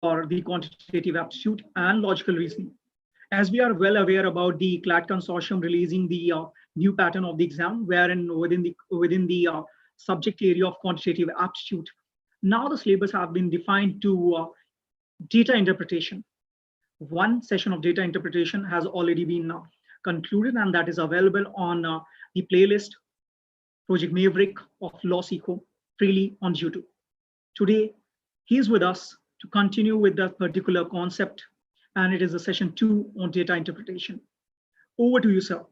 for the quantitative aptitude and logical reasoning. As we are well aware about the CLAT consortium releasing the new pattern of the exam, wherein within the subject area of quantitative aptitude, now the syllabus have been defined to data interpretation. One session of data interpretation has already been concluded, and that is available on the playlist Project Maverick of LawSeco freely on YouTube. Today, he is with us to continue with that particular concept, and it is the session 2 on data interpretation. Over to you, sir.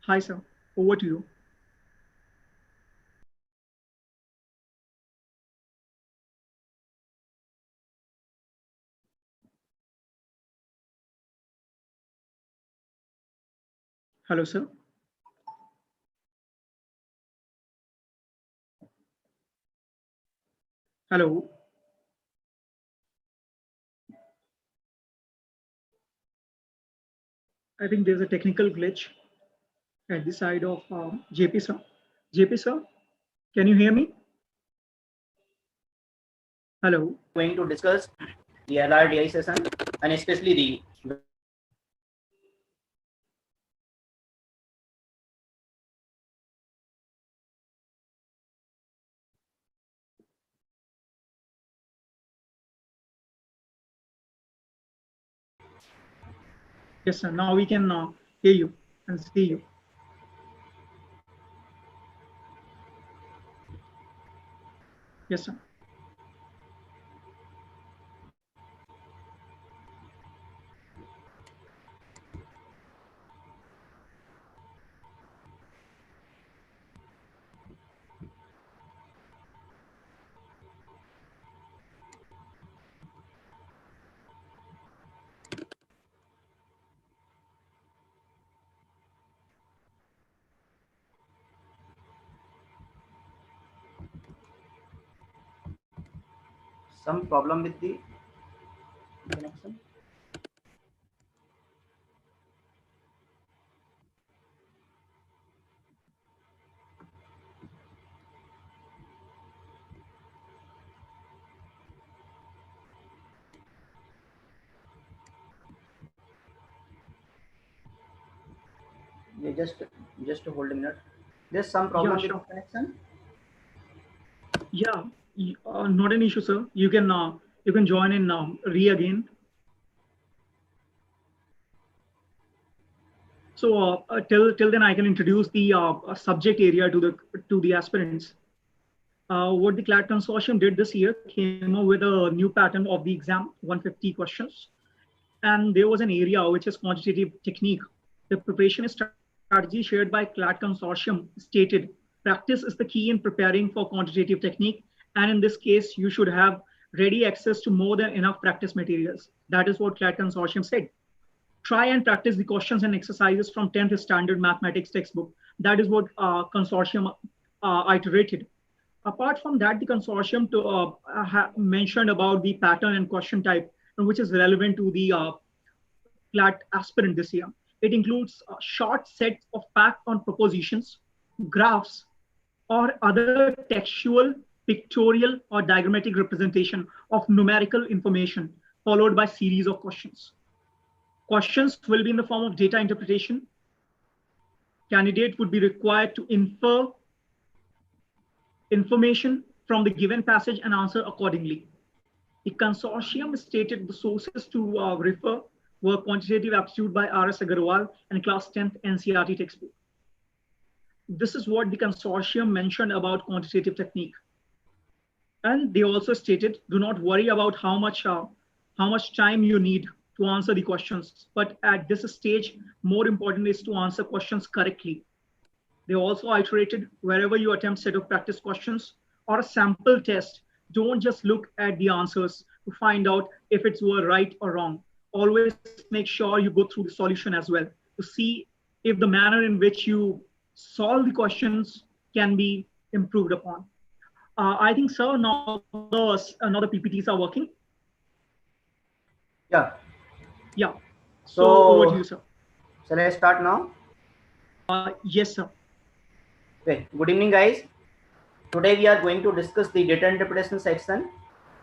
Hi, sir. Over to you. Hello, sir. Hello. I think there's a technical glitch at the side of JP, sir. JP, sir, can you hear me? Hello. Going to discuss the LRDI session and especially the Yes, sir. Now we can hear you and see you. Yes, sir. some problem with the connection. Yeah, just to hold a minute. There's some problem with the connection. Yeah, not an issue, sir. You can join in re again. So till then, I can introduce the subject area to the aspirants. What the CLAT consortium did this year came up with a new pattern of the exam, 150 questions, and there was an area which is quantitative technique. The preparation strategy shared by CLAT consortium stated practice is the key in preparing for quantitative technique, and in this case, you should have ready access to more than enough practice materials. That is what CLAT consortium said. Try and practice the questions and exercises from 10th standard mathematics textbook. That is what consortium iterated. Apart from that, the consortium mentioned about the pattern and question type, which is relevant to the CLAT aspirant this year. It includes short sets of fact on propositions, graphs, or other textual, pictorial, or diagrammatic representation of numerical information, followed by series of questions. Questions will be in the form of data interpretation. Candidate would be required to infer information from the given passage and answer accordingly. The consortium stated the sources to refer were Quantitative Aptitude by R.S. Agarwal and Class 10th NCERT textbook. This is what the consortium mentioned about quantitative technique. And they also stated, do not worry about how much time you need to answer the questions. But at this stage, more important is to answer questions correctly. They also iterated wherever you attempt set of practice questions or a sample test, don't just look at the answers to find out if it's were right or wrong. Always make sure you go through the solution as well to see if the manner in which you solve the questions can be improved upon. I think, sir, now the PPTs are working. Yeah. Yeah. So over to you, sir. Shall I start now? Yes, sir. Okay, good evening guys. Today we are going to discuss the data interpretation section,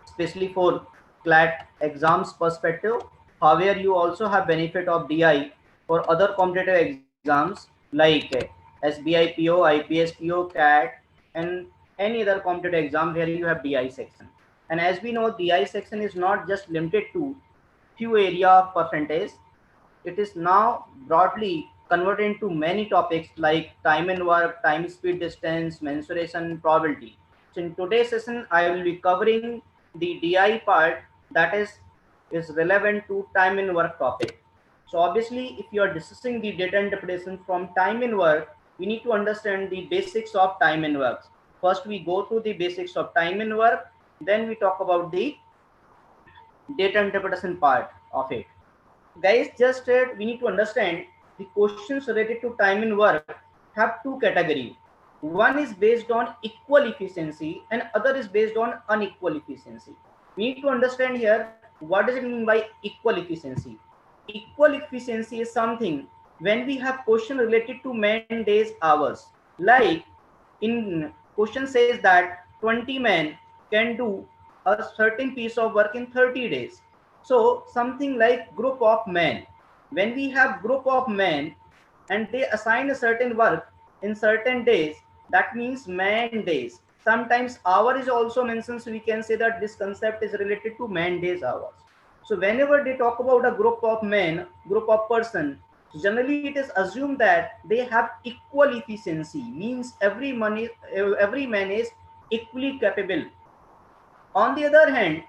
especially for CLAT exams perspective. However, you also have benefit of DI for other competitive exams like SBI PO, IPS PO, CAT, and any other competitive exam where you have DI section. And as we know, DI section is not just limited to few area of percentage. It is now broadly converted into many topics like time and work, time, speed, distance, mensuration, probability. So in today's session, I will be covering the DI part that is relevant to time and work topic. So obviously, if you are discussing the data interpretation from time and work, we need to understand the basics of time and work. First, we go through the basics of time and work, then we talk about the data interpretation part of it. Guys, just we need to understand the questions related to time and work have two categories. One is based on equal efficiency and other is based on unequal efficiency. We need to understand here what does it mean by equal efficiency. Equal efficiency is something when we have question related to man days hours, like in question says that 20 men can do a certain piece of work in 30 days. So something like group of men. When we have group of men and they assign a certain work in certain days, that means man days. Sometimes hour is also mentioned, so we can say that this concept is related to man days hours. So whenever they talk about a group of men, group of person, generally it is assumed that they have equal efficiency, means every man is equally capable. On the other hand,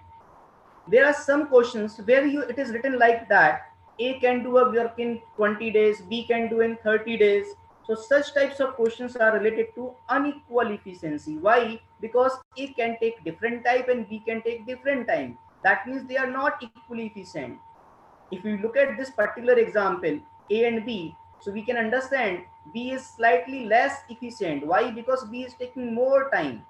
there are some questions where it is written like that A can do a work in 20 days, B can do in 30 days. So such types of questions are related to unequal efficiency. Why? Because A can take different type and B can take different time. That means they are not equally efficient. If we look at this particular example, A and B, so we can understand B is slightly less efficient. Why? Because B is taking more time.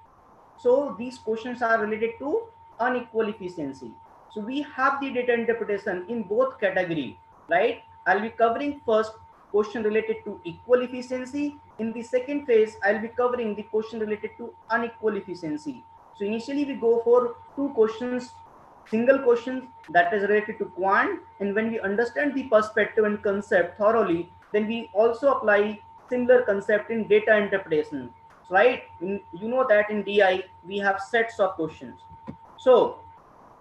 So these questions are related to unequal efficiency. So we have the data interpretation in both category, right? I'll be covering first question related to equal efficiency. In the second phase, I'll be covering the question related to unequal efficiency. So initially we go for two questions, single questions that is related to quant, and when we understand the perspective and concept thoroughly, then we also apply similar concept in data interpretation, right? You know that in DI we have sets of questions. So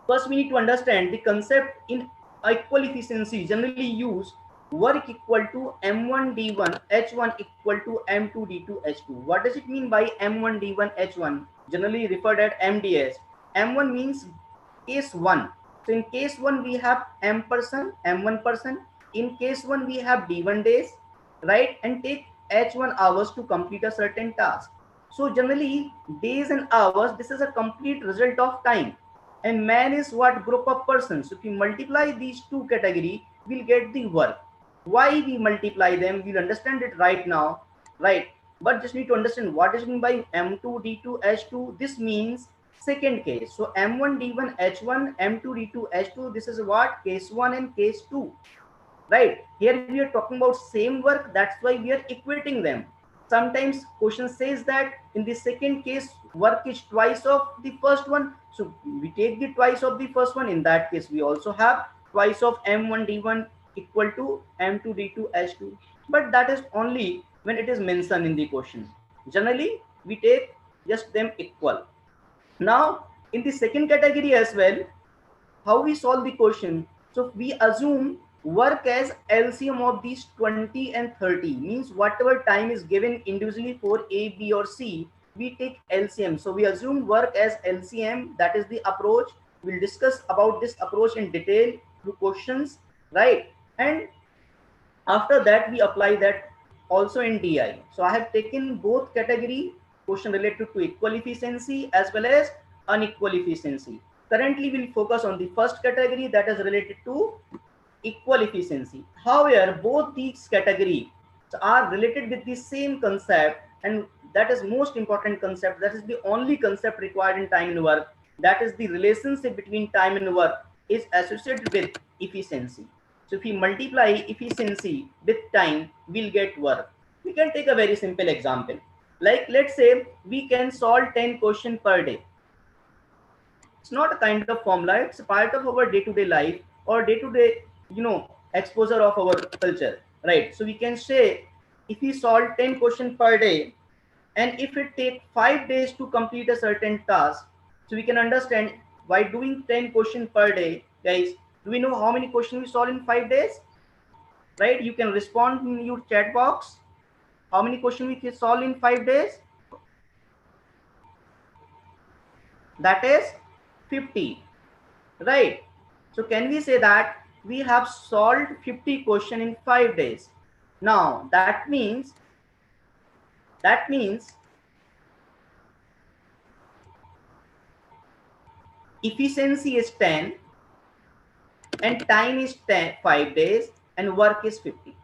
first we need to understand the concept in equal efficiency generally use work equal to M1 D1 H1 equal to M2 D2 H2. What does it mean by M1 D1 H1? Generally referred at MDS. M1 means case 1. So in case 1 we have M person, M1 person. In case 1 we have D1 days, right? And take H1 hours to complete a certain task. So generally days and hours, this is a complete result of time. And man is what? Group of persons. So if we multiply these two categories, we'll get the work. Why we multiply them, we'll understand it right now, right? But just need to understand what is meant by M2 D2 H2. This means second case. So M1 D1 H1 M2 D2 H2, this is what? Case 1 and case 2, right? Here we are talking about same work, that's why we are equating them. Sometimes question says that in the second case work is twice of the first one, so we take the twice of the first one. In that case we also have twice of M1 D1 equal to M2 D2 H2, but that is only when it is mentioned in the question. Generally we take just them equal. Now in the second category as well, how we solve the question? So we assume work as LCM of these 20 and 30, means whatever time is given individually for A, B or C, we take LCM. So we assume work as LCM, that is the approach. We'll discuss about this approach in detail through questions, right? And after that we apply that also in DI. So I have taken both category question related to equal efficiency as well as unequal efficiency. Currently we'll focus on the first category, that is related to equal efficiency. However, both these categories are related with the same concept, and that is most important concept. That is the only concept required in time and work. That is the relationship between time and work is associated with efficiency. So if we multiply efficiency with time, we'll get work. We can take a very simple example. Like let's say we can solve 10 questions per day. It's not a kind of formula, it's a part of our day-to-day life or day-to-day, exposure of our culture, right? So we can say if we solve 10 questions per day, and if it takes 5 days to complete a certain task, so we can understand by doing 10 questions per day, guys, do we know how many questions we solve in 5 days? Right? You can respond in your chat box. How many questions we can solve in 5 days? That is 50, right? So can we say that we have solved 50 questions in 5 days? Now that means efficiency is 10 and time is 5 days and work is 50.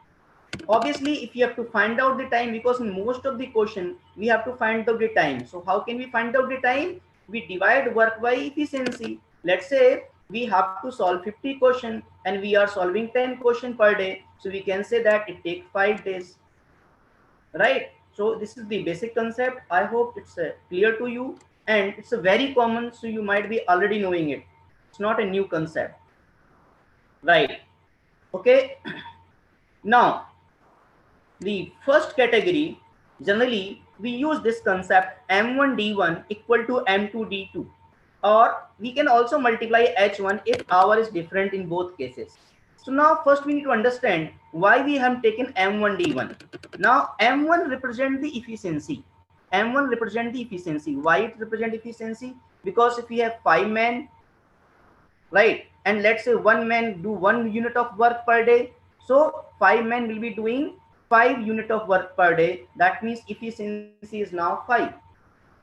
Obviously if you have to find out the time, because in most of the question we have to find out the time, so how can we find out the time? We divide work by efficiency. Let's say we have to solve 50 questions and we are solving 10 questions per day, so we can say that it takes 5 days, right? So this is the basic concept. I hope it's clear to you, and it's a very common, so you might be already knowing it. It's not a new concept, right? Okay. Now the first category, generally we use this concept M1D1 equal to M2D2, or we can also multiply H1 if hour is different in both cases. So now first we need to understand why we have taken M1D1. Now M1 represent the efficiency. M1 represent the efficiency. Why it represent efficiency? Because if we have 5 men, right, and let's say 1 man do 1 unit of work per day, so 5 men will be doing 5 unit of work per day. That means efficiency is now 5.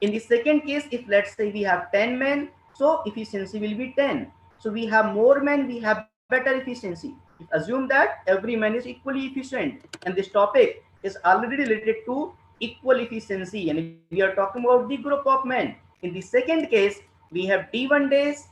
In the second case, if let's say we have 10 men, so efficiency will be 10. So we have more men, we have better efficiency. Assume that every man is equally efficient, and this topic is already related to equal efficiency, and we are talking about the group of men. In the second case, we have D1 days.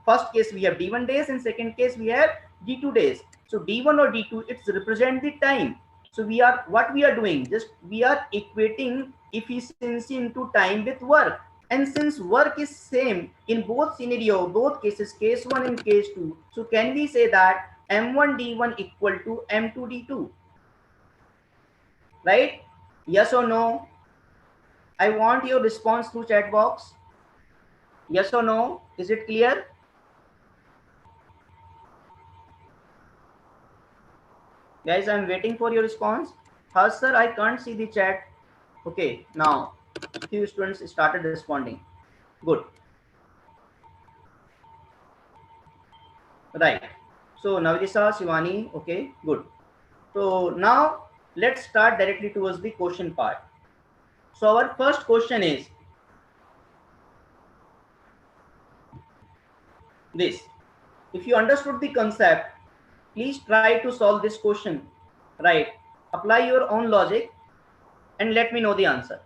First case we have D1 days, and second case we have D2 days. So D1 or D2, it's represent the time. So we are, what we are doing, just we are equating efficiency into time with work. And since work is same in both scenario, both cases, case 1 and case 2, so can we say that M1 D1 equal to M2 D2? Right? Yes or no? I want your response through chat box. Yes or no? Is it clear? Guys, I'm waiting for your response. Harsh sir, I can't see the chat. Okay, now few students started responding. Good. Right. So Navdisa, Shivani, okay, good. So now let's start directly towards the question part. So our first question is this. If you understood the concept, please try to solve this question, right? Apply your own logic and let me know the answer.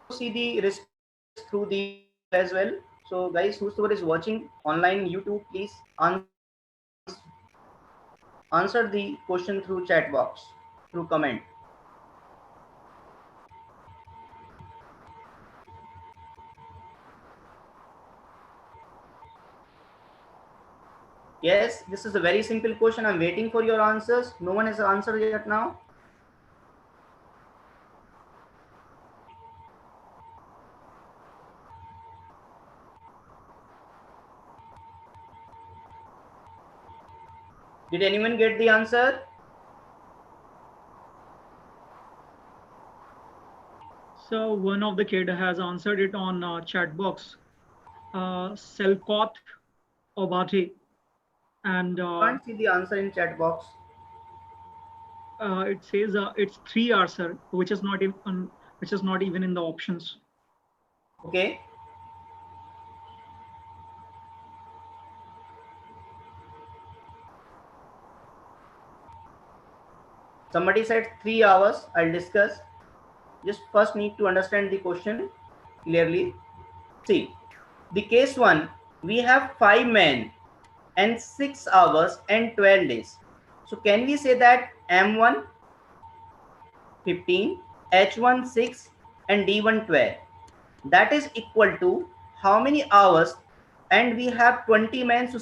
See the risk through the as well. So guys, whosoever is watching online YouTube, please answer the question through chat box, through comment. Yes, this is a very simple question. I'm waiting for your answers. No one has answered yet now. Did anyone get the answer? So one of the kid has answered it on chat box. Selcott Obate, and Can't see the answer in chat box. It says it's 3 hours, sir, which is not even in the options. Okay. Somebody said 3 hours. I'll discuss. Just first need to understand the question clearly. See, the case 1, we have 5 men and 6 hours and 12 days. So can we say that M1 15, H1 6 and D1 12? That is equal to how many hours? And we have 20 men, so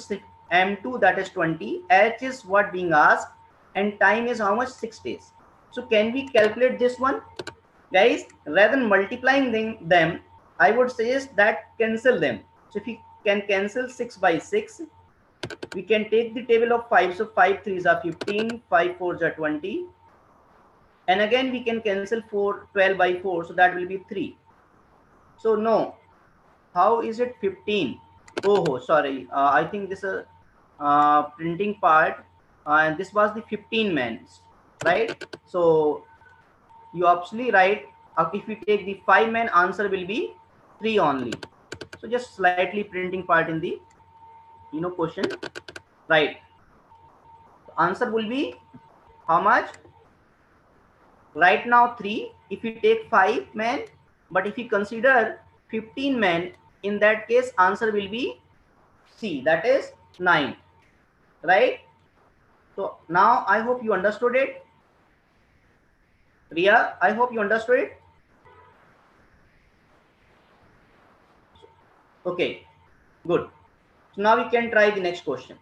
M2 that is 20, H is what being asked, and time is how much? 6 days. So can we calculate this one? Guys, rather than multiplying them, I would suggest that cancel them. So if you can cancel 6 by 6, we can take the table of 5. So 5 3s are 15, 5 4s are 20. And again we can cancel 12 by 4, so that will be 3. So no, how is it 15? Oh, sorry. I think this is printing part, and this was the 15 men, right? So you absolutely right. If we take the 5 men, answer will be 3 only. So just slightly printing part in the question, right? Answer will be how much? Right now 3. If we take 5 men, but if we consider 15 men, in that case answer will be C, that is 9, right? So now I hope you understood it. Ria, I hope you understood it. Okay, good. So now we can try the next question.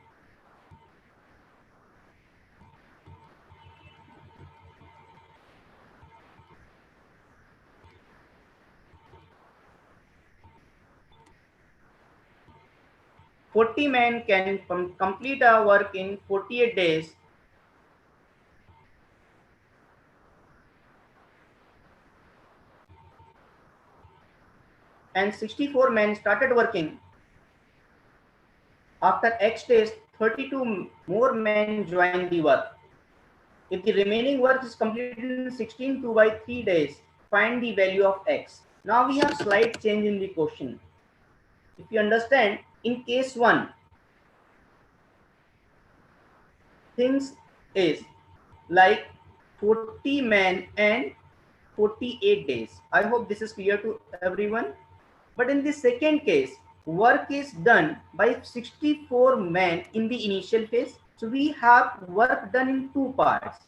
"40 men can complete our work in 48 days. And 64 men started working. After X days, 32 more men joined the work. If the remaining work is completed in 16 2 by 3 days, find the value of X." Now we have slight change in the question. If you understand, in case 1, things is like 40 men and 48 days. I hope this is clear to everyone. But in the second case, work is done by 64 men in the initial phase. So we have work done in 2 parts.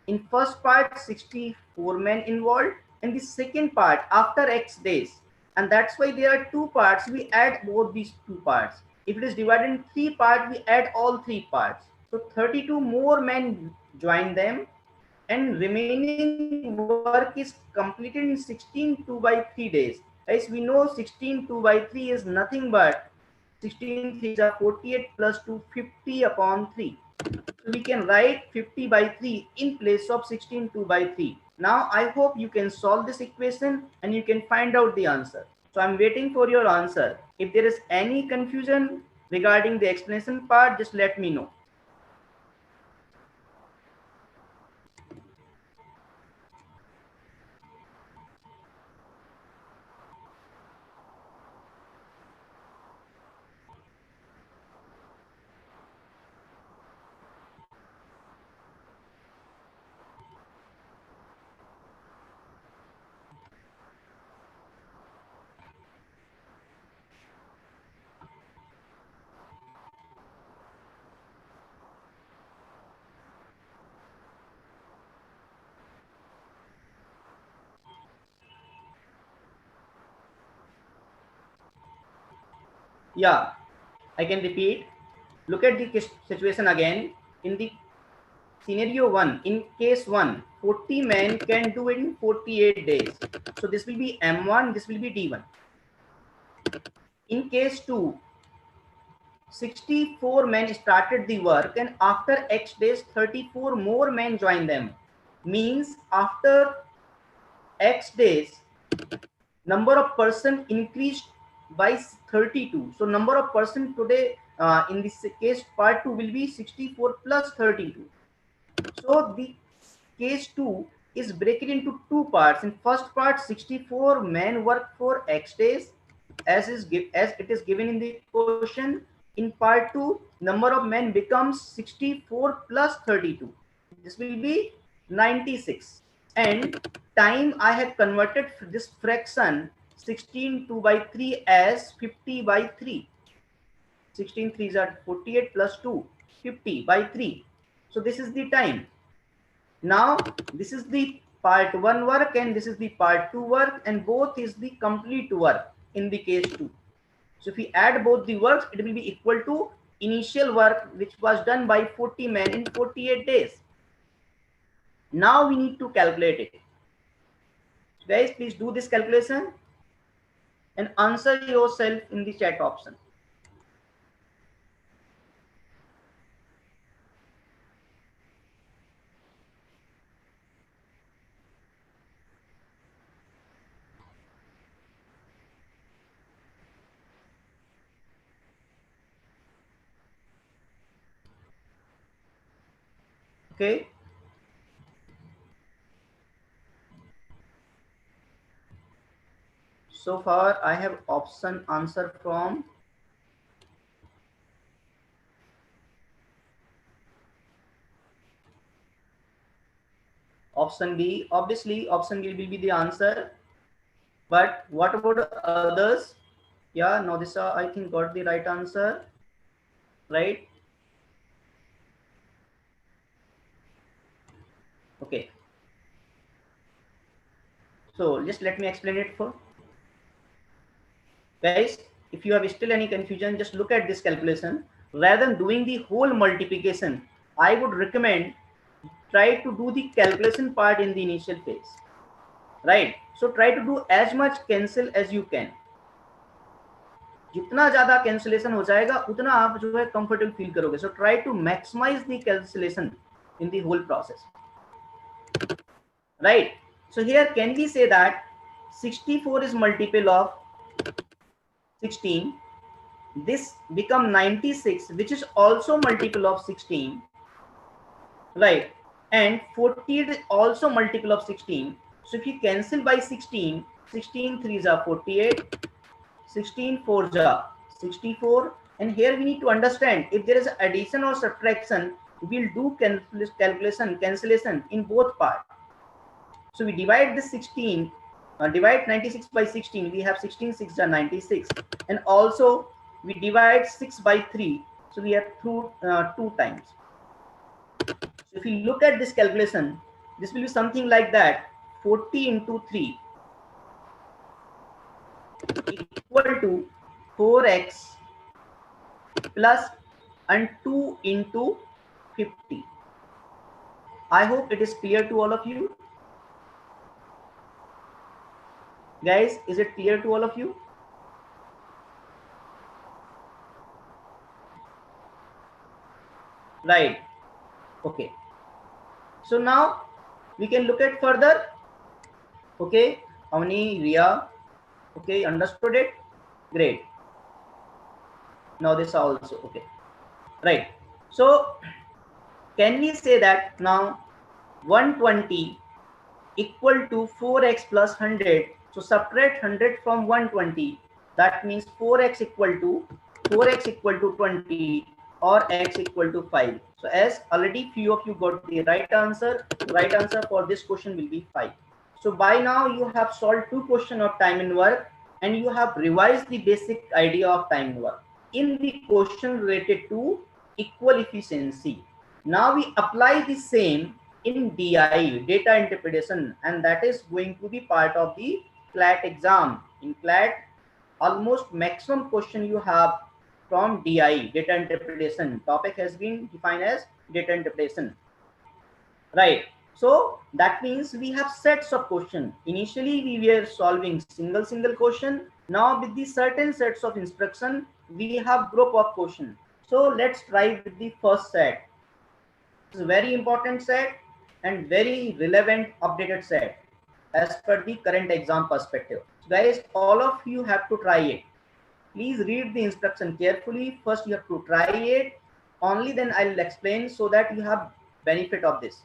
In first part, 64 men involved, and the second part after X days. And that's why there are 2 parts. We add both these 2 parts. If it is divided in 3 parts, we add all 3 parts. So 32 more men join them, and remaining work is completed in 16 2 by 3 days. As we know, 16 2 by 3 is nothing but 16 3s are 48 plus 2 50 upon 3. So we can write 50 by 3 in place of 16 2 by 3. Now I hope you can solve this equation and you can find out the answer. So I'm waiting for your answer. If there is any confusion regarding the explanation part, just let me know. Yeah, I can repeat. Look at the situation again. In the scenario 1, in case 1, 40 men can do it in 48 days. So this will be M1, this will be D1. In case 2, 64 men started the work, and after X days, 34 more men joined them. Means after X days, number of person increased by 32. So number of person today in this case part 2 will be 64 plus 32. So the case 2 is breaking into two parts. In first part, 64 men work for X days as it is given in the question. In part 2, number of men becomes 64 plus 32. This will be 96. And time, I have converted this fraction 16 2 by 3 as 50 by 3. 16 3s are 48 plus 2, 50 by 3. So this is the time. Now this is the part 1 work and this is the part 2 work, and both is the complete work in the case 2. So if we add both the works, it will be equal to initial work which was done by 40 men in 48 days. Now we need to calculate it. So guys, please do this calculation and answer yourself in the chat option. Okay. So far I have option answer from option B. Obviously option B will be the answer, but what about others? Yeah, Nodisa, I think got the right answer, right? Okay. So just let me explain it for guys. If you have still any confusion, just look at this calculation. Rather than doing the whole multiplication, I would recommend try to do the calculation part in the initial phase, right? So try to do as much cancel as you can. जितना ज्यादा cancellation हो जाएगा उतना आप जो है comfortable feel करोगे. So try to maximize the cancellation in the whole process, right? So here can we say that 64 is multiple of 16, this become 96 which is also multiple of 16, right? And 40 is also multiple of 16. So if you cancel by 16, 16 3s are 48, 16 4s are 64, and here we need to understand if there is addition or subtraction, we'll do cancellation in both parts. So we divide this 16, divide 96 by 16, we have 16 6 are 96, and also we divide 6 by 3, so we have two times. So if you look at this calculation, this will be something like that: 40 into 3 equal to 4x plus and 2 into 50. I hope it is clear to all of you. Guys, is it clear to all of you? Right. Okay. So now we can look at further. Okay, Avani, Ria. Okay, understood it? Great. Now this also okay. Right. So can we say that now 120 equal to 4x plus 100? So subtract 100 from 120. That means 4x equal to 20 or x equal to 5. So as already few of you got the right answer for this question will be 5. So by now you have solved two questions of time and work, and you have revised the basic idea of time and work in the question related to equal efficiency. Now we apply the same in DI, data interpretation, and that is going to be part of the CLAT exam. In CLAT, almost maximum question you have from DI, data interpretation. Topic has been defined as data interpretation, right? So that means we have sets of question. Initially we were solving single question. Now with the certain sets of instruction, we have group of question. So let's try with the first set. It's a very important set and very relevant updated set as per the current exam perspective. So guys, all of you have to try it. Please read the instruction carefully. First you have to try it, only then I'll explain so that you have benefit of this.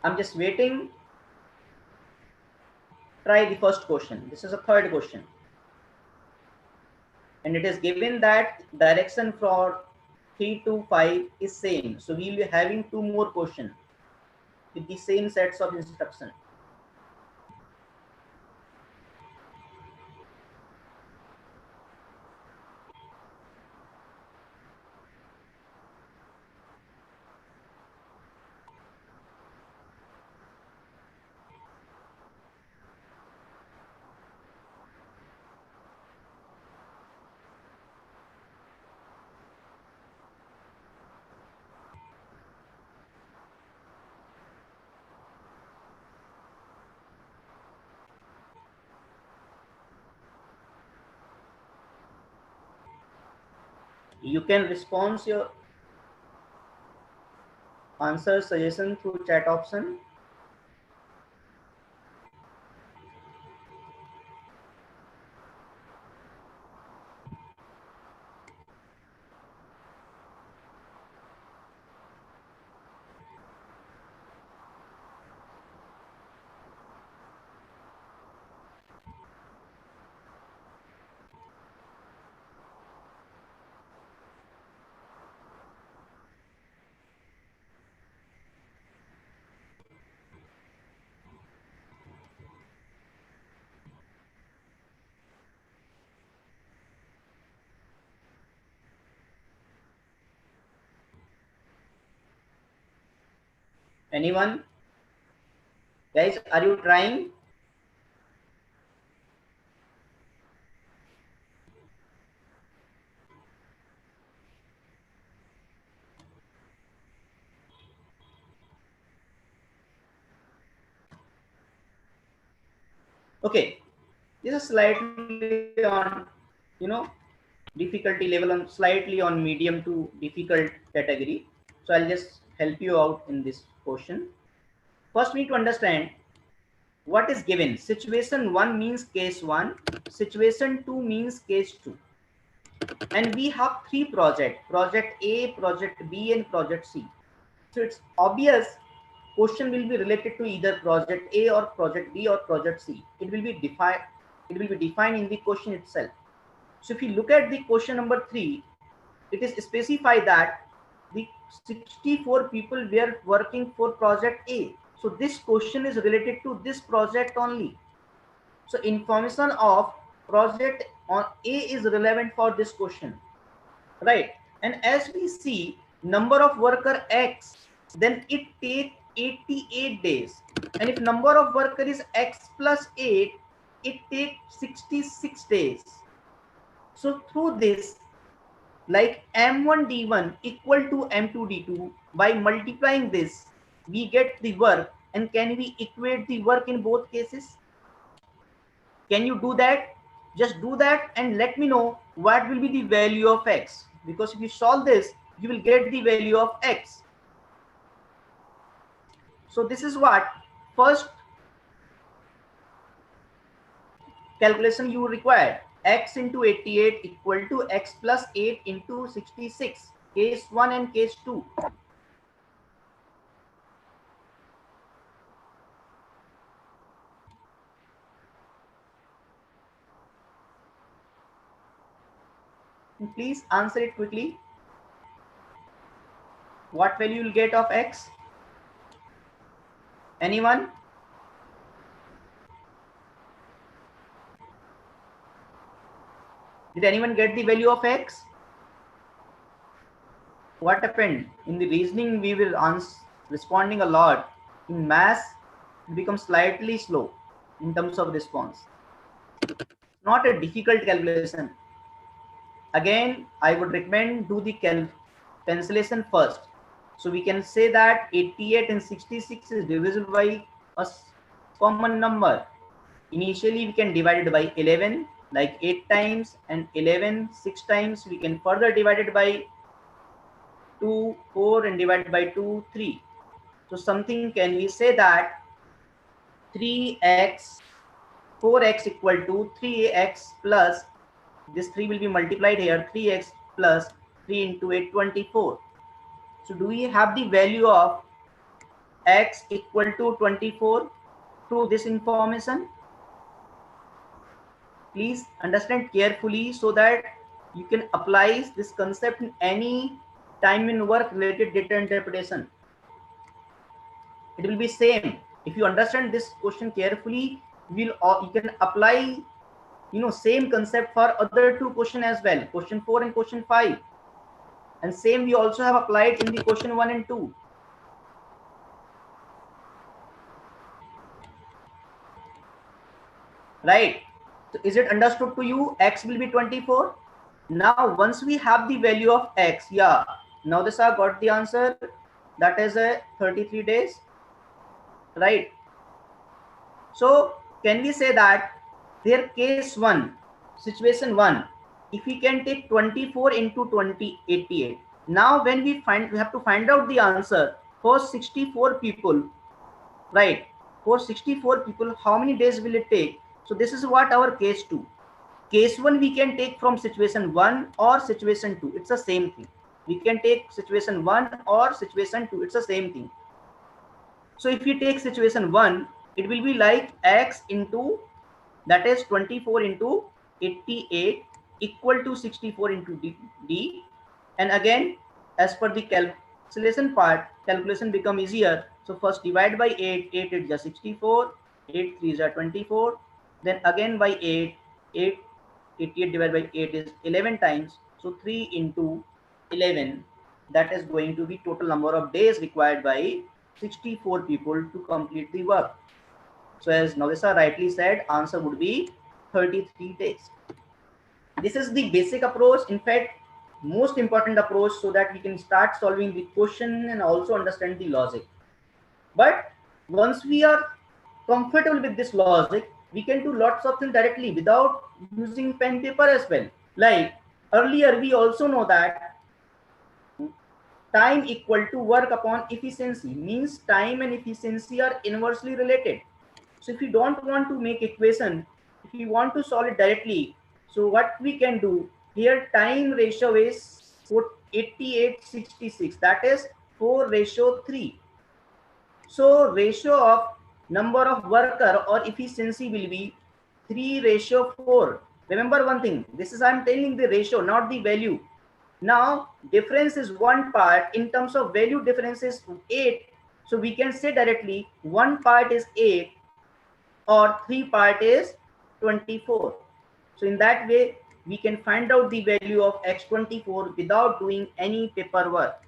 I'm just waiting. Try the first question. This is a third question. And it is given that direction for 3 to 5 is same. So we will be having 2 more questions with the same sets of instruction. You can respond your answer suggestion through chat option. Anyone? Guys, are you trying? Okay, this is slightly on, difficulty level, on slightly on medium to difficult category. So I'll just help you out in this question. First, we need to understand what is given. Situation 1 means case 1, situation 2 means case 2. And we have 3 projects, project A, project B, and project C. So it's obvious question will be related to either project A or project B or project C. It will be defined in the question itself. So if you look at the question number 3, it is specified that the 64 people were working for project A. So this question is related to this project only. So information of project on A is relevant for this question, right? And as we see number of worker X, then it take 88 days. And if number of worker is X plus 8, it take 66 days. So through this, like M1D1 equal to M2D2, by multiplying this, we get the work. And can we equate the work in both cases? Can you do that? Just do that and let me know what will be the value of X. Because if you solve this, you will get the value of X. So this is what first calculation you require. X into 88 equal to X plus 8 into 66. Case 1 and case 2. Please answer it quickly. What value you will get of X? Anyone? Did anyone get the value of X? What happened? In the reasoning, we will responding a lot. In math, it becomes slightly slow in terms of response. Not a difficult calculation. Again, I would recommend do the cancellation first. So we can say that 88 and 66 is divisible by a common number. Initially, we can divide it by 11, like 8 times, and 11 6 times. We can further divide it by 2, 4, and divide by 2, 3. So something can we say that 3x, 4x equal to 3x plus, this 3 will be multiplied here, 3x plus 3 into 8, 24. So do we have the value of x equal to 24 through this information? Please understand carefully so that you can apply this concept in any time in work related data interpretation. It will be same. If you understand this question carefully, you can apply same concept for other two question as well, question 4 and question 5, and same we also have applied in the question 1 and 2. Right? So is it understood to you? X will be 24. Now once we have the value of x, yeah, now this I got the answer, that is a 33 days, right? So can we say that their case 1, situation 1, if we can take 24 into 88, now when we have to find out the answer for 64 people, right? For 64 people, how many days will it take? So this is what our case 2. Case 1 we can take from situation 1 or situation 2. It's the same thing. We can take situation 1 or situation 2. It's the same thing. So if we take situation 1, it will be like x into, that is 24 into 88 equal to 64 into d. And again, as per the calculation part, calculation become easier. So first divide by 8, 8 is just 64, 8 3 is 24, then again by 8, 88 divided by 8 is 11 times. So 3 into 11, that is going to be total number of days required by 64 people to complete the work. So as Navisa rightly said, answer would be 33 days. This is the basic approach, in fact most important approach, so that we can start solving the question and also understand the logic. But once we are comfortable with this logic, we can do lots of things directly without using pen paper as well. Like earlier we also know that time equal to work upon efficiency, means time and efficiency are inversely related. So if you don't want to make equation, if you want to solve it directly, so what we can do here, time ratio is 8866, that is 4:3. So ratio of number of worker or efficiency will be 3:4. Remember one thing, this is I'm telling the ratio, not the value. Now difference is one part, in terms of value difference is 8. So we can say directly one part is 8 or 3 part is 24. So in that way we can find out the value of x24 without doing any paperwork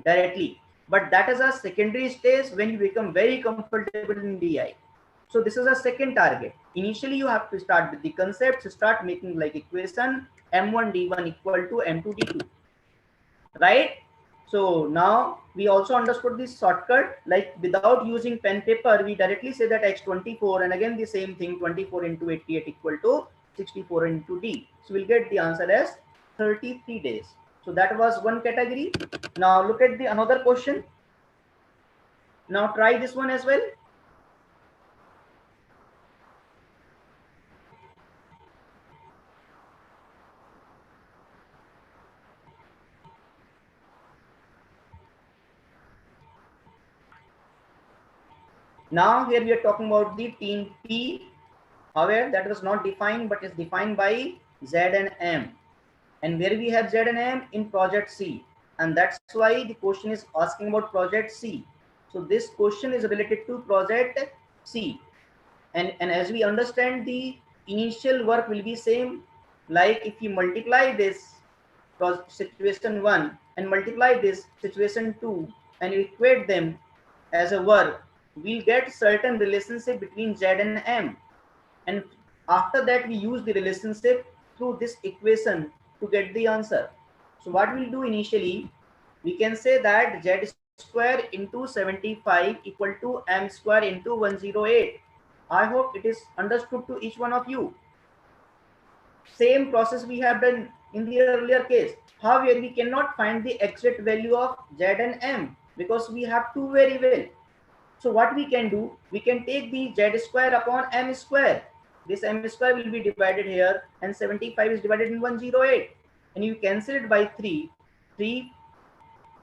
directly. But that is a secondary stage when you become very comfortable in DI. So this is a second target. Initially you have to start with the concepts, start making like equation m1 d1 equal to m2 d2, right? So now we also understood this shortcut, like without using pen paper, we directly say that x24, and again the same thing, 24 into 88 equal to 64 into d. So we'll get the answer as 33 days. So that was one category. Now look at the another question. Now try this one as well. Now here we are talking about the team P. However, that was not defined, but is defined by Z and M. And where we have Z and M in project C. And that's why the question is asking about project C. So this question is related to project C. And as we understand, the initial work will be same. Like if you multiply this situation 1 and multiply this situation 2 and equate them as a work, we'll get certain relationship between Z and M. And after that we use the relationship through this equation to get the answer. So what we'll do initially, we can say that Z square into 75 equal to M square into 108. I hope it is understood to each one of you. Same process we have done in the earlier case. However, we cannot find the exact value of Z and M because we have to very well. So what we can do, we can take the Z square upon M square. This M square will be divided here, and 75 is divided in 108. And you cancel it by 3.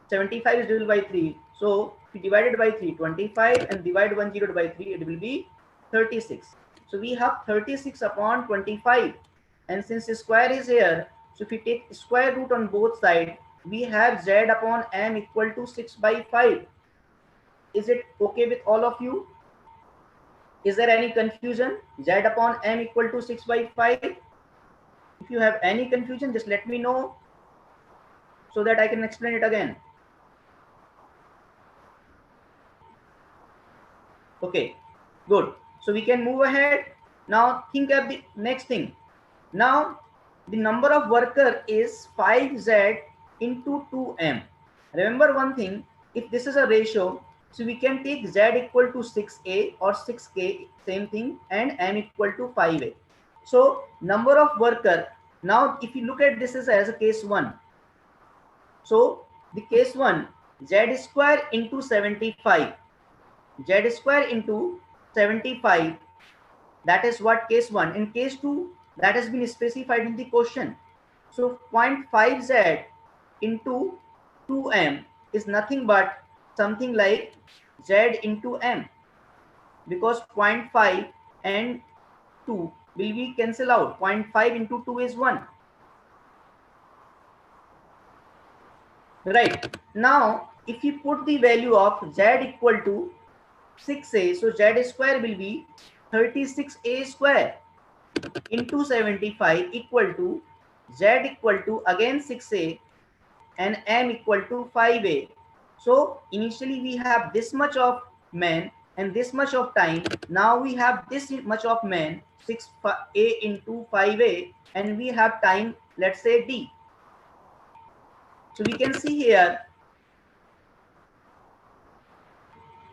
75 is divided by 3. So if you divide it by 3, 25, and divide 1 0 by 3, it will be 36. So we have 36 upon 25, and since square is here, so if we take square root on both sides, we have z upon m equal to 6 by 5. Is it okay with all of you? Is there any confusion? Z upon m equal to 6 by 5. If you have any confusion, just let me know so that I can explain it again. Okay, good. So we can move ahead. Now think of the next thing. Now the number of worker is 5z into 2m. Remember one thing, if this is a ratio, so we can take z equal to 6a or 6k, same thing, and m equal to 5a. So number of worker, now if you look at this as a case 1. So the case 1, z square into 75. Z square into 75, that is what case 1. In case 2, that has been specified in the question. So 0.5z into 2m is nothing but something like z into m, because 0.5 and 2 will be cancel out. 0.5 into 2 is 1. Right. Now, if you put the value of z equal to 6a, so z square will be 36a square into 75 equal to z equal to again 6a and m equal to 5a. So initially we have this much of men and this much of time. Now we have this much of men, 6a into 5a, and we have time, let's say d. So we can see here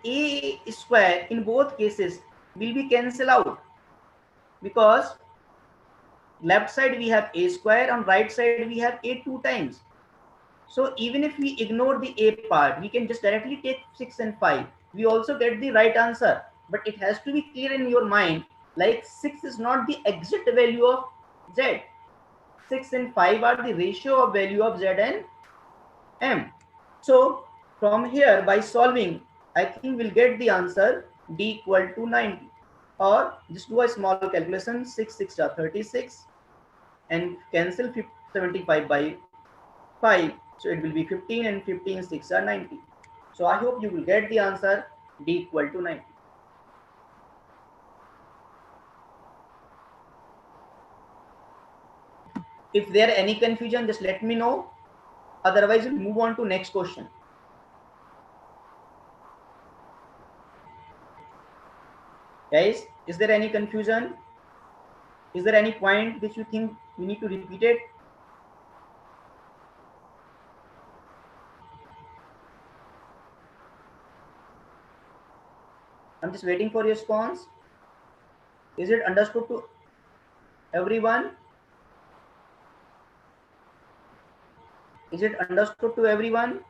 a square in both cases will be cancelled out, because left side we have a square, on right side we have a 2 times. So even if we ignore the a part, we can just directly take 6 and 5. We also get the right answer, but it has to be clear in your mind, like 6 is not the exact value of z. 6 and 5 are the ratio of value of z and m. So from here, by solving, I think we'll get the answer d equal to 90. Or just do a small calculation, 6 6 are 36, and cancel 75 by 5. So it will be 15, and 15 6 are 90. So I hope you will get the answer d equal to 90. If there any confusion, just let me know. Otherwise, we'll move on to next question. Guys, is there any confusion? Is there any point which you think we need to repeat it? I'm just waiting for your response. Is it understood to everyone? Is it understood to everyone?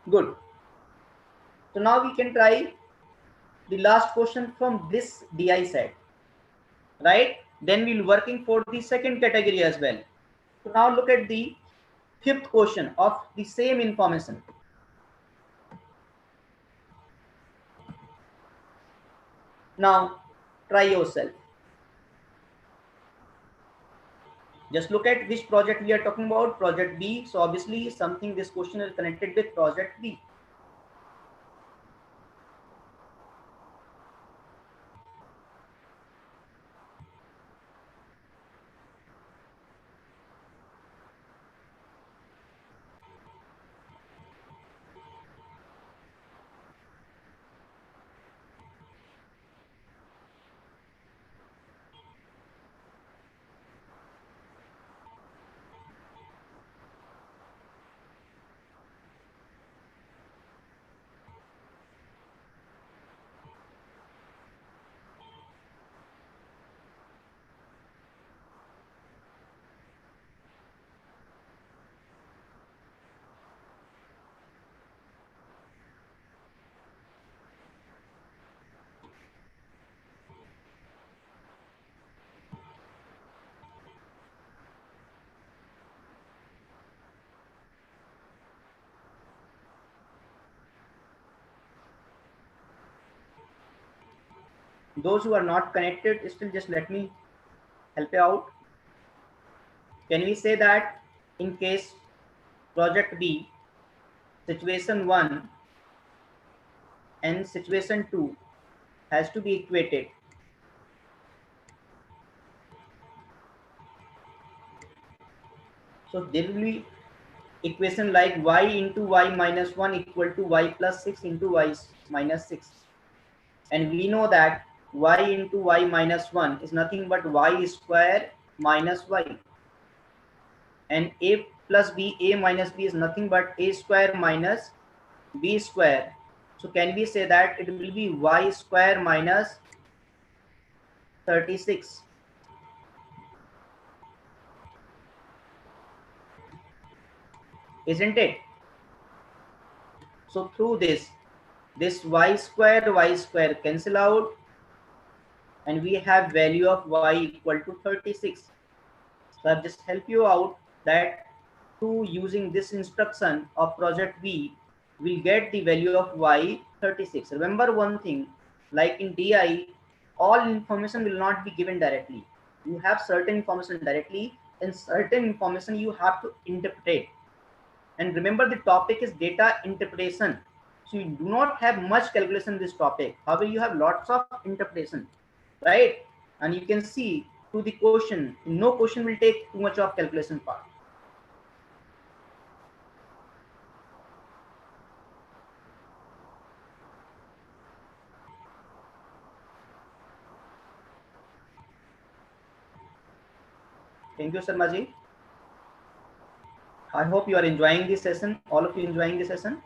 Good. So now we can try the last question from this DI set, right? Then we'll working for the second category as well. So now look at the fifth question of the same information. Now try yourself. Just look at which project we are talking about, project B. So obviously something, this question is connected with project B. those who are not connected, still just let me help you out. Can we say that in case project B, situation 1 and situation 2 has to be equated? So there will be equation like y into y minus 1 equal to y plus 6 into y minus 6. And we know that y into y minus 1 is nothing but y square minus y. And a plus b, a minus b is nothing but a square minus b square. So can we say that it will be y square minus 36? Isn't it? So through this y square cancel out, and we have value of y equal to 36. So I've just helped you out that through using this instruction of project B, we'll get the value of y 36. Remember one thing, like in DI, all information will not be given directly. You have certain information directly and certain information you have to interpret. And remember, the topic is data interpretation. So you do not have much calculation in this topic. However, you have lots of interpretation, right? And you can see to the question, no question will take too much of calculation part. Thank you, Sharma. I hope you are enjoying this session. All of you enjoying this session.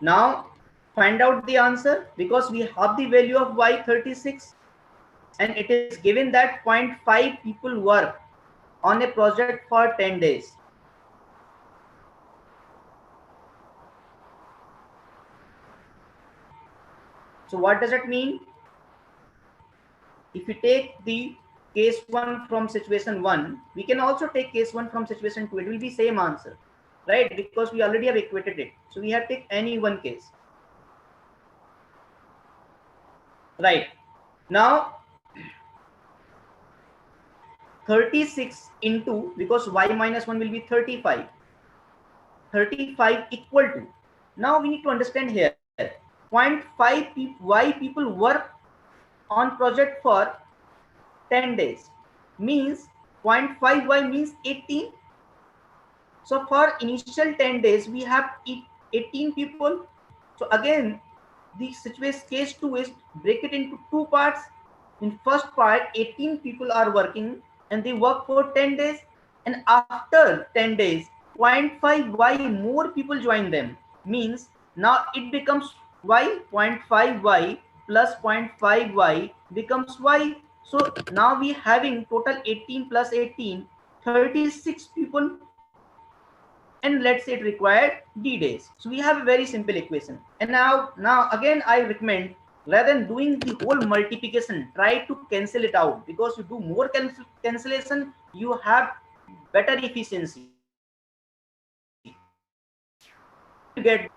Now find out the answer, because we have the value of y 36 and it is given that 0.5 people work on a project for 10 days. So what does it mean? If we take the case 1 from situation 1, we can also take case 1 from situation 2. It will be same answer, right? Because we already have equated it. So we have to take any one case. Right. Now 36 into, because y minus 1 will be 35. 35 equal to, now we need to understand here, 0.5 y people work on project for 10 days, means 0.5 y means 18. So for initial 10 days we have 18 people. So again, the situation case 2 is break it into two parts. In first part, 18 people are working and they work for 10 days, and after 10 days 0.5 y more people join them, means now it becomes y, 0.5 y plus 0.5 y becomes y. So now we having total 18 plus 18, 36 people, and let's say it required d days. So we have a very simple equation. And now again I recommend, rather than doing the whole multiplication, try to cancel it out, because you do more cancellation, you have better efficiency. You get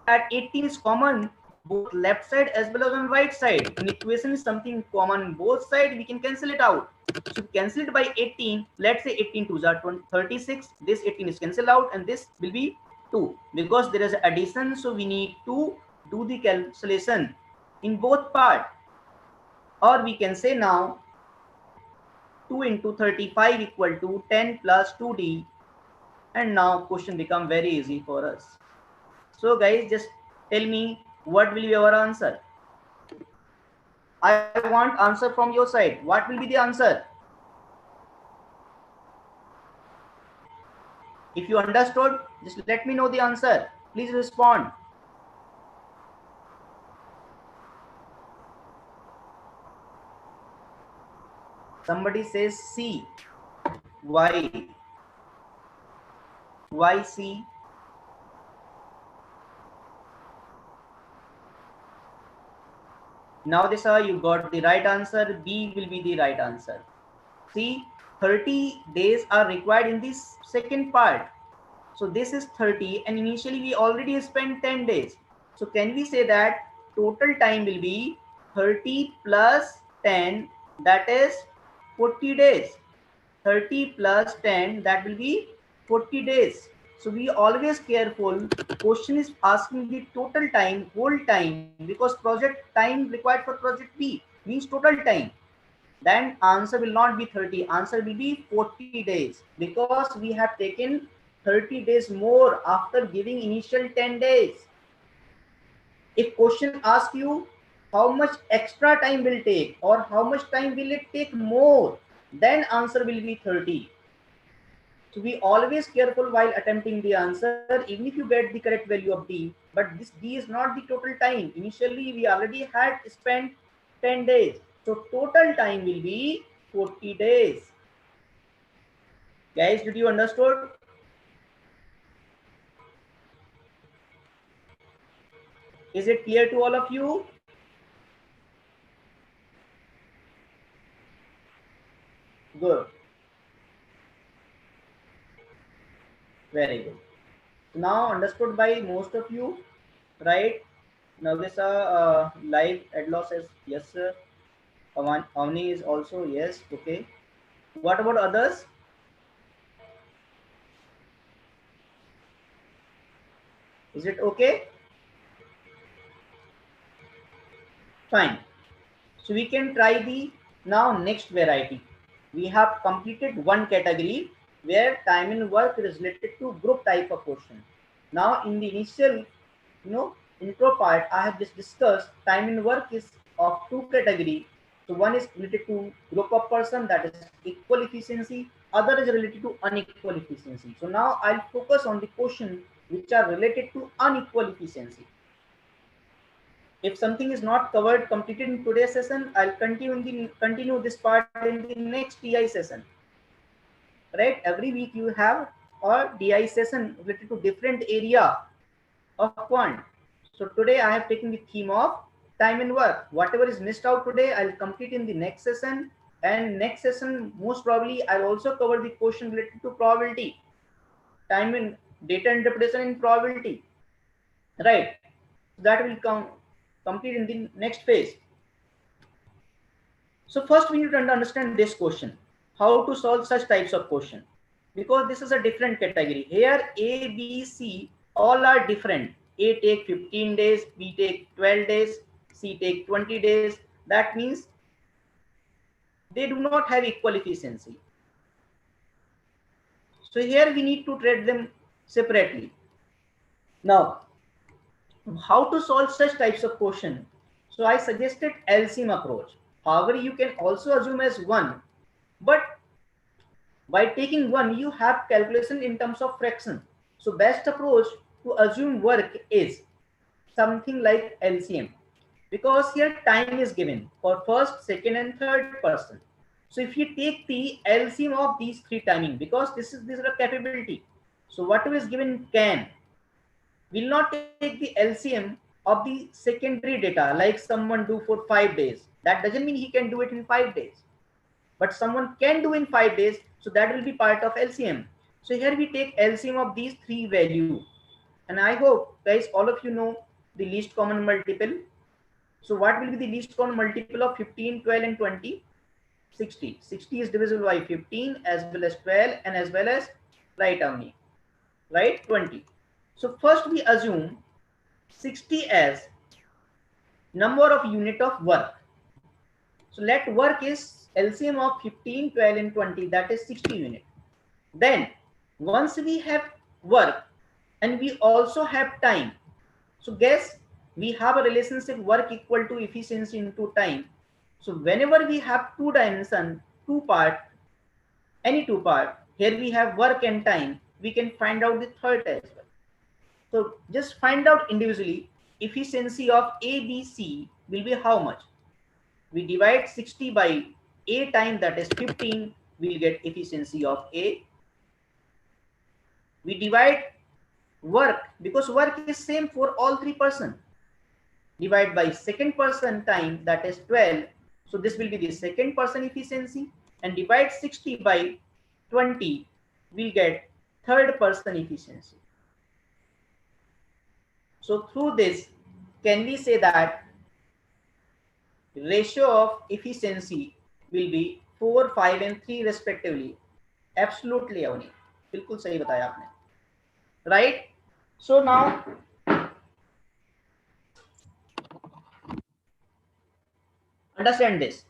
that 18 is common both left side as well as on right side. An equation is something common on both sides, we can cancel it out. So cancel it by 18. Let's say 18 2s are 36. This 18 is cancelled out and this will be 2, because there is addition, so we need to do the cancellation in both part. Or we can say now 2 into 35 equal to 10 plus 2d, and now question become very easy for us. So guys, just tell me what will be our answer. I want answer from your side. What will be the answer? If you understood, just let me know the answer. Please respond. Somebody says C. Why? Why C? Now this you got the right answer. B will be the right answer. See, 30 days are required in this second part. So this is 30 and initially we already spent 10 days. So can we say that total time will be 30 plus 10, that is 40 days. 30 plus 10, that will be 40 days. So we always careful. Question is asking the total time, whole time, because project time required for project B means total time. Then answer will not be 30, answer will be 40 days, because we have taken 30 days more after giving initial 10 days. If question asks you how much extra time will take or how much time will it take more, then answer will be 30. So be always careful while attempting the answer, even if you get the correct value of D, but this D is not the total time. Initially, we already had spent 10 days. So total time will be 40 days. Guys, did you understood? Is it clear to all of you? Good. Very good. Now understood by most of you, right? Now this live Adlaw says yes sir. Avani is also yes. Okay. What about others? Is it okay? Fine. So we can try the now next variety. We have completed one category where time and work is related to group type of question. Now in the initial, intro part, I have just discussed time and work is of two category. So one is related to group of person, that is equal efficiency. Other is related to unequal efficiency. So now I'll focus on the question which are related to unequal efficiency. If something is not covered completed in today's session, I'll continue this part in the next DI session. Right? Every week you have a DI session related to different area of quant. So today I have taken the theme of time and work. Whatever is missed out today, I'll complete in the next session. And next session, most probably, I'll also cover the question related to probability, time and data interpretation in probability. Right? That will complete in the next phase. So first we need to understand this question, how to solve such types of question, because this is a different category. Here A, B, C all are different. A take 15 days, B take 12 days, C take 20 days. That means they do not have equal efficiency. So here we need to treat them separately. Now, how to solve such types of question? So I suggested LCM approach. However, you can also assume as one, but by taking one, you have calculation in terms of fraction. So best approach to assume work is something like LCM, because here time is given for first, second, and third person. So if you take the LCM of these three timing, because this is a capability. So whatever is given can will not take the LCM of the secondary data, like someone do for 5 days. That doesn't mean he can do it in 5 days, but someone can do in 5 days. So that will be part of LCM. So here we take LCM of these three value. And I hope guys, all of you know the least common multiple. So what will be the least common multiple of 15, 12 and 20? 60. 60 is divisible by 15 as well as 12 and as well as right only, right? 20. So first we assume 60 as number of unit of work. So let work is LCM of 15, 12 and 20, that is 60 unit. Then once we have work and we also have time, so guess we have a relationship work equal to efficiency into time. So whenever we have two dimension, two part, any two part, here we have work and time, we can find out the third as well. So just find out individually efficiency of A, B, C will be how much. We divide 60 by A time, that is 15, we'll get efficiency of A. We divide work, because work is same for all three person. divide by second person time, that is 12. So this will be the second person efficiency, and divide 60 by 20, we'll get third person efficiency. So through this, can we say that ratio of efficiency will be 4, 5 and 3 respectively? Absolutely, Avani. बिल्कुल सही बताया आपने. Right? So now understand this.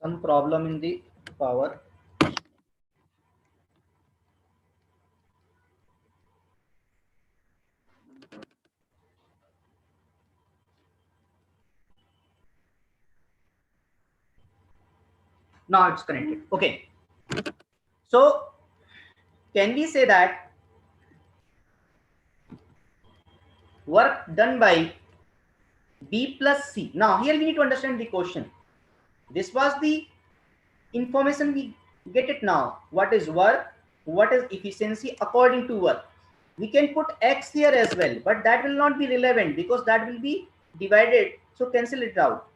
Some problem in the power. Now it's connected. Okay. So can we say that work done by B plus C? Now here we need to understand the question. This was the information we get it now. What is work? What is efficiency according to work? We can put X here as well, but that will not be relevant because that will be divided. So cancel it out,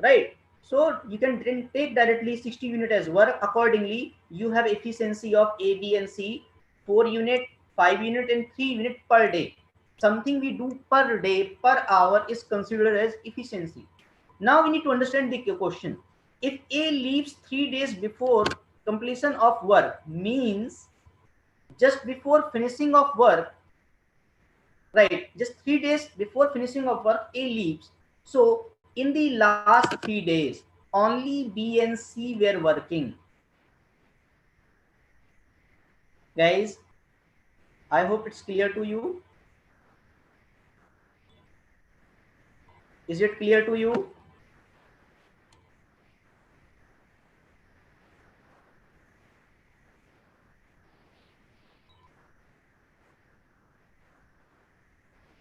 right? So you can then take directly 60 unit as work. Accordingly, you have efficiency of A, B and C, 4 unit, 5 unit and 3 unit per day. Something we do per day, per hour is considered as efficiency. Now we need to understand the question. If A leaves 3 days before completion of work, means just before finishing of work, right, just 3 days before finishing of work, A leaves. So in the last 3 days, only B and C were working. Guys, I hope it's clear to you. Is it clear to you?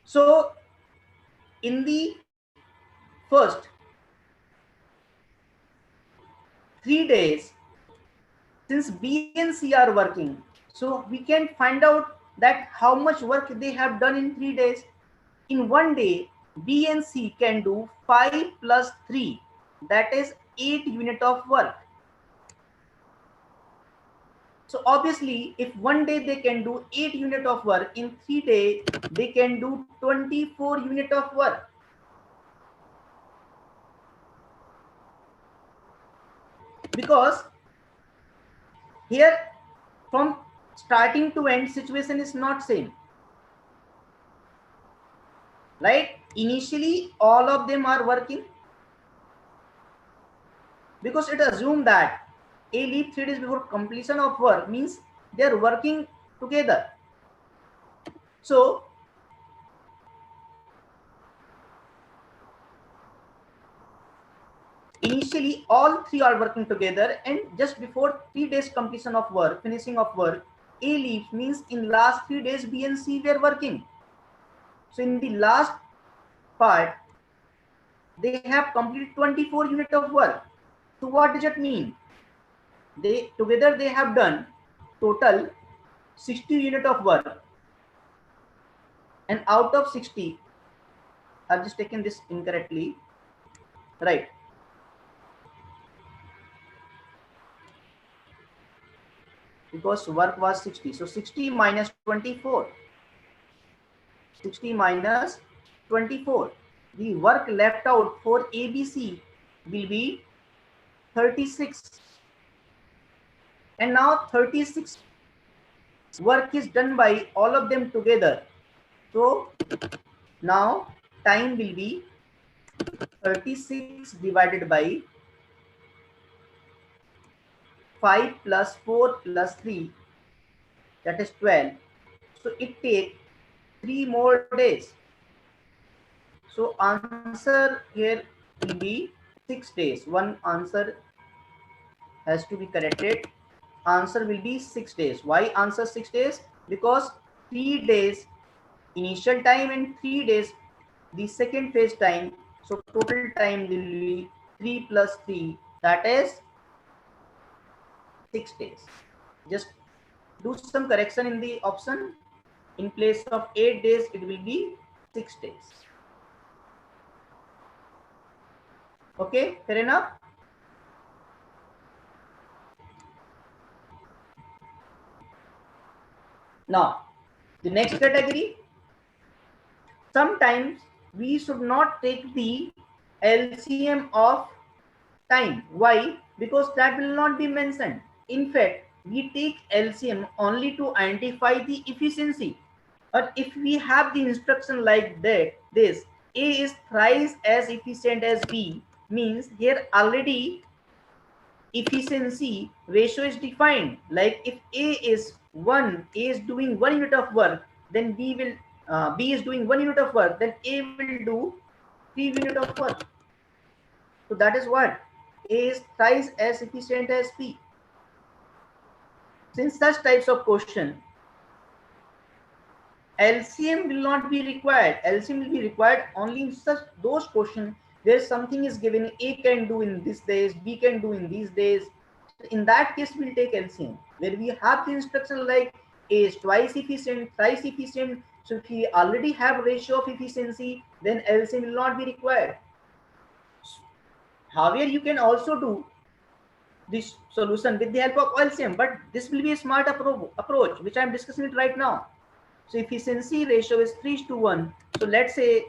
So in the first 3 days, since B and C are working, so we can find out that how much work they have done in 3 days. In one day, B and C can do 5 plus 3, that is 8 unit of work. So obviously, if one day they can do 8 unit of work, in 3 days they can do 24 unit of work. Because here from starting to end situation is not same, right? Initially all of them are working because it assumed that A leave 3 days before completion of work, means they are working together. So initially all three are working together, and just before 3 days completion of work, finishing of work, A leaves, means in last 3 days B and C were working. So in the last part they have completed 24 unit of work. So what does it mean? They together they have done total 60 unit of work, and out of 60, I've just taken this incorrectly, right? Because work was 60, so 60 minus 24, 60 minus 24, the work left out for ABC will be 36, and now 36 work is done by all of them together. So now time will be 36 divided by 5 plus 4 plus 3, that is 12. So it takes 3 more days. So answer here will be 6 days. One answer has to be corrected. Answer will be 6 days. Why answer 6 days? Because 3 days initial time and 3 days the second phase time. So total time will be 3 plus 3, that is 6 days. Just do some correction in the option. In place of 8 days, it will be 6 days. Okay, fair enough? Now, the next category, sometimes we should not take the LCM of time. Why? Because that will not be mentioned. In fact, we take LCM only to identify the efficiency. Or if we have the instruction like that, this A is thrice as efficient as B, means here already efficiency ratio is defined. Like if A is doing 1 unit of work, then B is doing 1 unit of work, then A will do 3 unit of work. So that is what A is thrice as efficient as B. Since such types of question, LCM will not be required. LCM will be required only in such those questions where something is given, A can do in these days, B can do in these days. In that case, we'll take LCM. Where we have the instruction like A is twice efficient, thrice efficient. So if we already have ratio of efficiency, then LCM will not be required. However, you can also do this solution with the help of LCM, but this will be a smart approach, which I am discussing it right now. So efficiency ratio is 3:1. So let's say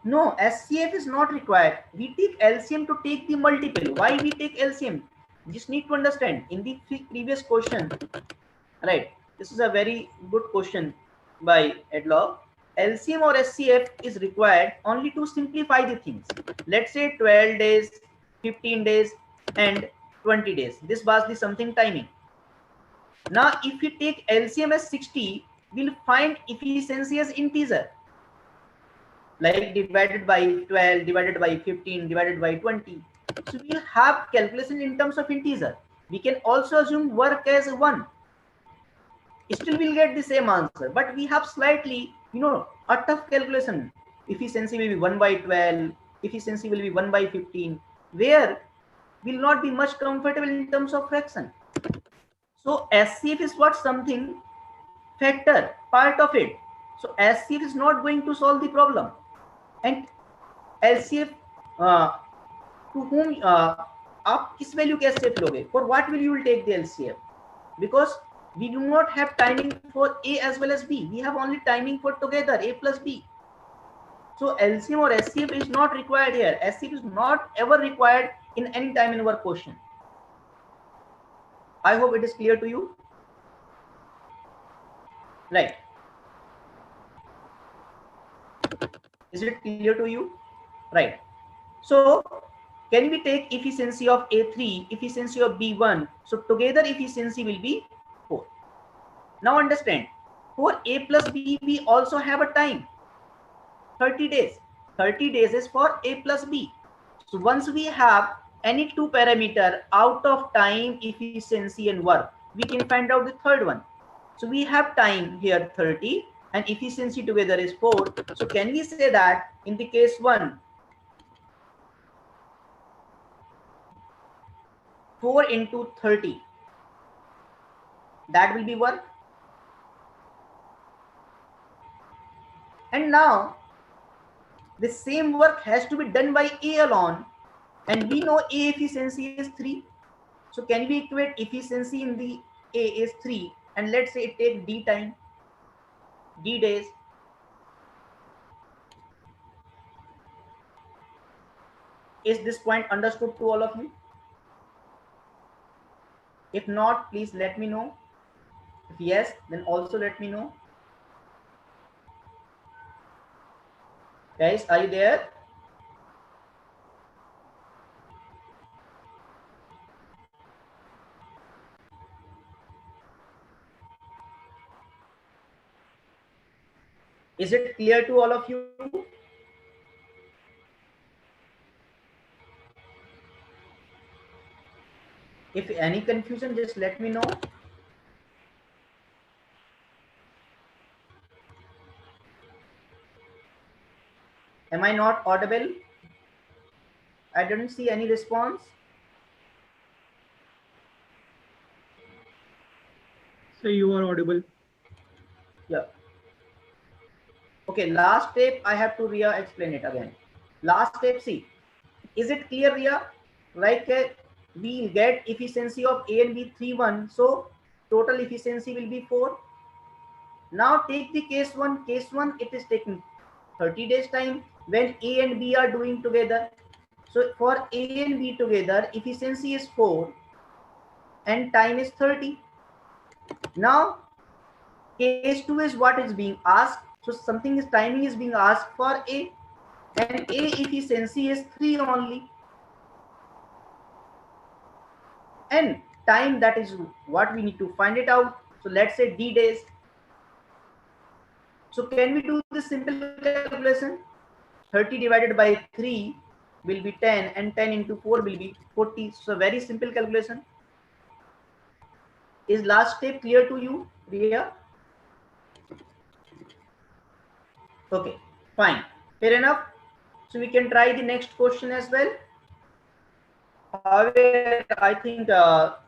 no, SCF is not required. We take LCM to take the multiple. Why we take LCM? You just need to understand in the previous question, right? This is a very good question by Edlaw. LCM or SCF is required only to simplify the things. Let's say 12 days, 15 days, and 20 days. This was the something timing. Now, if we take LCM as 60, we'll find efficiency as integer. Like divided by 12, divided by 15, divided by 20. So we'll have calculation in terms of integer. We can also assume work as 1. Still we'll get the same answer, but we have slightly, a tough calculation. Efficiency will be 1 by 12, efficiency will be 1 by 15, where will not be much comfortable in terms of fraction. So SCF is what something factor, part of it. So SCF is not going to solve the problem. And LCF to whom आप किस value के HCF लोगे? For what will you will take the LCF? Because we do not have timing for A as well as B. We have only timing for together A plus B. So LCM or SCF is not required here. SCF is not ever required in any time in our question. I hope it is clear to you. Right. Is it clear to you? Right. So can we take efficiency of A3, efficiency of B1? So together efficiency will be 4. Now understand, for A plus B, we also have a time, 30 days. 30 days is for A plus B. So once we have any two parameter out of time, efficiency and work, we can find out the third one. So we have time here 30 and efficiency together is 4. So can we say that in the case 1, 4 into 30, that will be work. And now the same work has to be done by A alone, and we know A efficiency is 3. So can we equate efficiency in the A is 3, and let's say it takes D time, D days. Is this point understood to all of you? If not, please let me know. If yes, then also let me know. Guys, are you there? Is it clear to all of you? If any confusion, just let me know. Am I not audible? I didn't see any response. So you are audible. Yeah. Okay, last step I have to explain it again. Last step, see, is it clear, Ria? Like we get efficiency of A and B 3, 1, so total efficiency will be 4. Now take the case 1. Case 1, it is taking 30 days time when A and B are doing together. So for A and B together, efficiency is 4 and time is 30. Now case 2 is what is being asked. So something is timing is being asked for A, and A efficiency is 3 only. And time, that is what we need to find it out. So let's say D days. So can we do this simple calculation? 30 divided by 3 will be 10, and 10 into 4 will be 40. So very simple calculation. Is last step clear to you, Ria? Okay, fine, fair enough. So we can try the next question as well. However, I think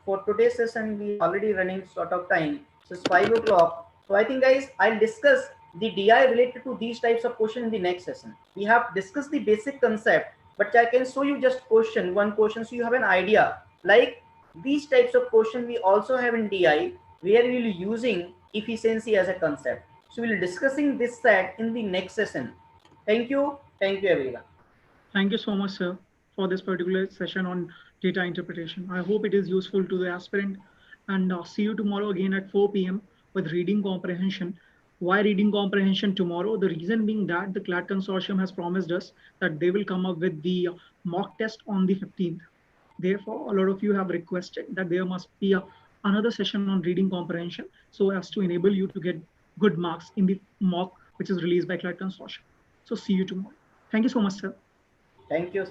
for today's session we already running short of time. So it's 5 o'clock. So I think, guys, I'll discuss the DI related to these types of questions in the next session. We have discussed the basic concept, but I can show you just one question, so you have an idea. Like these types of question we also have in DI, where we will be using efficiency as a concept. So we'll be discussing this set in the next session. Thank you everyone. Thank you so much, sir, for this particular session on data interpretation. I hope it is useful to the aspirant, and see you tomorrow again at 4 p.m. with reading comprehension. Why reading comprehension tomorrow? The reason being that the CLAT consortium has promised us that they will come up with the mock test on the 15th. Therefore, a lot of you have requested that there must be another session on reading comprehension so as to enable you to get good marks in the mock which is released by CLAT consortium. So see you tomorrow. Thank you so much, sir. Thank you.